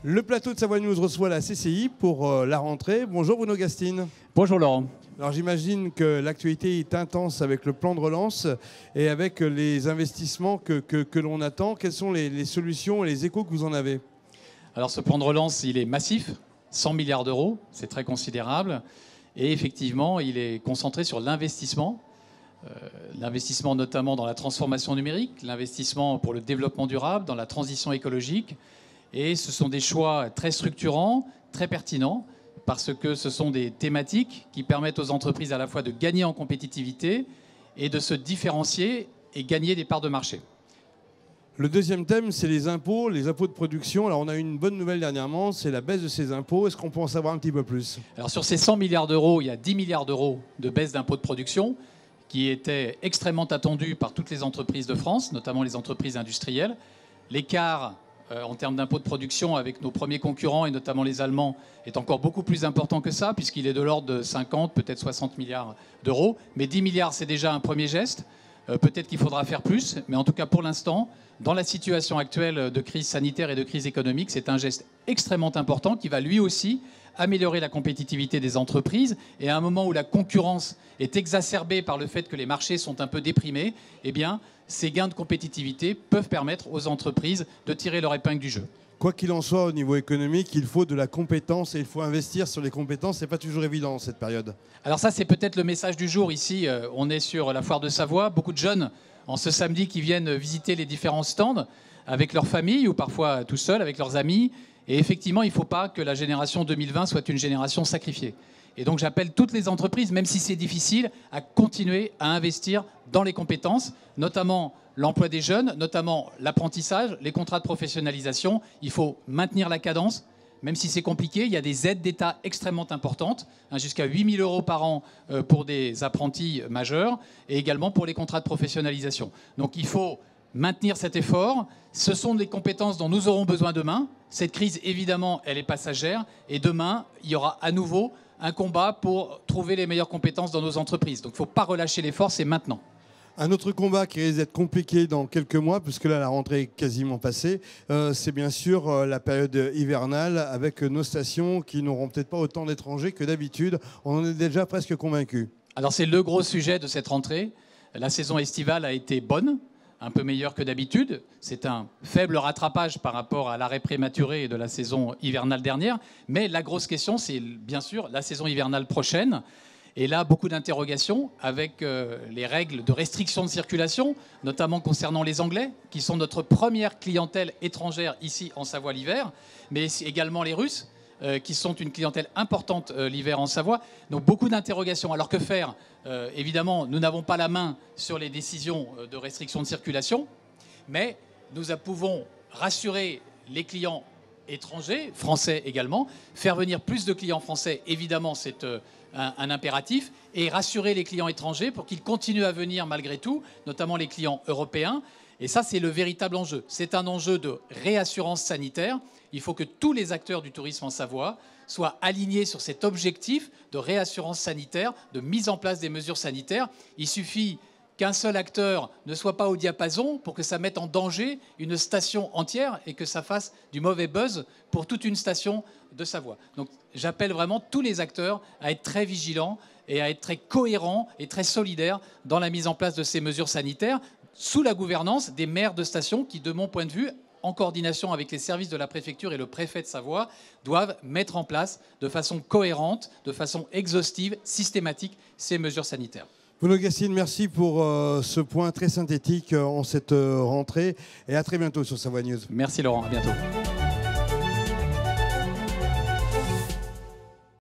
Le plateau de Savoie News reçoit la CCI pour la rentrée. Bonjour Bruno Gastine. Bonjour Laurent. Alors j'imagine que l'actualité est intense avec le plan de relance et avec les investissements que l'on attend. Quelles sont les solutions et les échos que vous en avez? Alors ce plan de relance, il est massif, 100 milliards d'euros, c'est très considérable. Et effectivement, il est concentré sur l'investissement. L'investissement notamment dans la transformation numérique, l'investissement pour le développement durable, dans la transition écologique. Et ce sont des choix très structurants, très pertinents, parce que ce sont des thématiques qui permettent aux entreprises à la fois de gagner en compétitivité et de se différencier et gagner des parts de marché. Le deuxième thème, c'est les impôts de production. Alors on a eu une bonne nouvelle dernièrement, c'est la baisse de ces impôts. Est-ce qu'on peut en savoir un petit peu plus? Alors sur ces 100 milliards d'euros, il y a 10 milliards d'euros de baisse d'impôts de production qui étaient extrêmement attendus par toutes les entreprises de France, notamment les entreprises industrielles. L'écart en termes d'impôts de production avec nos premiers concurrents, et notamment les Allemands, est encore beaucoup plus important que ça, puisqu'il est de l'ordre de 50, peut-être 60 milliards d'euros. Mais 10 milliards, c'est déjà un premier geste. Peut-être qu'il faudra faire plus, mais en tout cas, pour l'instant, dans la situation actuelle de crise sanitaire et de crise économique, c'est un geste extrêmement important qui va lui aussi améliorer la compétitivité des entreprises. Et à un moment où la concurrence est exacerbée par le fait que les marchés sont un peu déprimés, eh bien, ces gains de compétitivité peuvent permettre aux entreprises de tirer leur épingle du jeu. Quoi qu'il en soit, au niveau économique, il faut de la compétence et il faut investir sur les compétences. Ce n'est pas toujours évident en cette période. Alors ça, c'est peut-être le message du jour ici. On est sur la foire de Savoie. Beaucoup de jeunes, en ce samedi, qui viennent visiter les différents stands avec leur famille ou parfois tout seuls, avec leurs amis. Et effectivement, il ne faut pas que la génération 2020 soit une génération sacrifiée. Et donc j'appelle toutes les entreprises, même si c'est difficile, à continuer à investir dans les compétences, notamment l'emploi des jeunes, notamment l'apprentissage, les contrats de professionnalisation. Il faut maintenir la cadence, même si c'est compliqué. Il y a des aides d'État extrêmement importantes, jusqu'à 8 000 euros par an pour des apprentis majeurs, et également pour les contrats de professionnalisation. Donc il faut maintenir cet effort. Ce sont des compétences dont nous aurons besoin demain. Cette crise, évidemment, elle est passagère. Et demain, il y aura à nouveau un combat pour trouver les meilleures compétences dans nos entreprises. Donc il ne faut pas relâcher l'effort, c'est maintenant. Un autre combat qui risque d'être compliqué dans quelques mois, puisque là, la rentrée est quasiment passée, c'est bien sûr la période hivernale avec nos stations qui n'auront peut-être pas autant d'étrangers que d'habitude. On en est déjà presque convaincus. Alors c'est le gros sujet de cette rentrée. La saison estivale a été bonne, un peu meilleure que d'habitude. C'est un faible rattrapage par rapport à l'arrêt prématuré de la saison hivernale dernière. Mais la grosse question, c'est bien sûr la saison hivernale prochaine. Et là, beaucoup d'interrogations avec les règles de restriction de circulation, notamment concernant les Anglais, qui sont notre première clientèle étrangère ici en Savoie l'hiver, mais également les Russes, qui sont une clientèle importante l'hiver en Savoie. Donc beaucoup d'interrogations. Alors que faire? Évidemment, nous n'avons pas la main sur les décisions de restriction de circulation, mais nous pouvons rassurer les clients étrangers, français également, faire venir plus de clients français, évidemment, c'est un impératif, et rassurer les clients étrangers pour qu'ils continuent à venir malgré tout, notamment les clients européens. Et ça, c'est le véritable enjeu. C'est un enjeu de réassurance sanitaire. Il faut que tous les acteurs du tourisme en Savoie soient alignés sur cet objectif de réassurance sanitaire, de mise en place des mesures sanitaires. Il suffit qu'un seul acteur ne soit pas au diapason pour que ça mette en danger une station entière et que ça fasse du mauvais buzz pour toute une station de Savoie. Donc j'appelle vraiment tous les acteurs à être très vigilants et à être très cohérents et très solidaires dans la mise en place de ces mesures sanitaires, sous la gouvernance des maires de stations qui, de mon point de vue, en coordination avec les services de la préfecture et le préfet de Savoie, doivent mettre en place de façon cohérente, de façon exhaustive, systématique, ces mesures sanitaires. Bruno Gastine, merci pour ce point très synthétique en cette rentrée et à très bientôt sur Savoie News. Merci Laurent, à bientôt.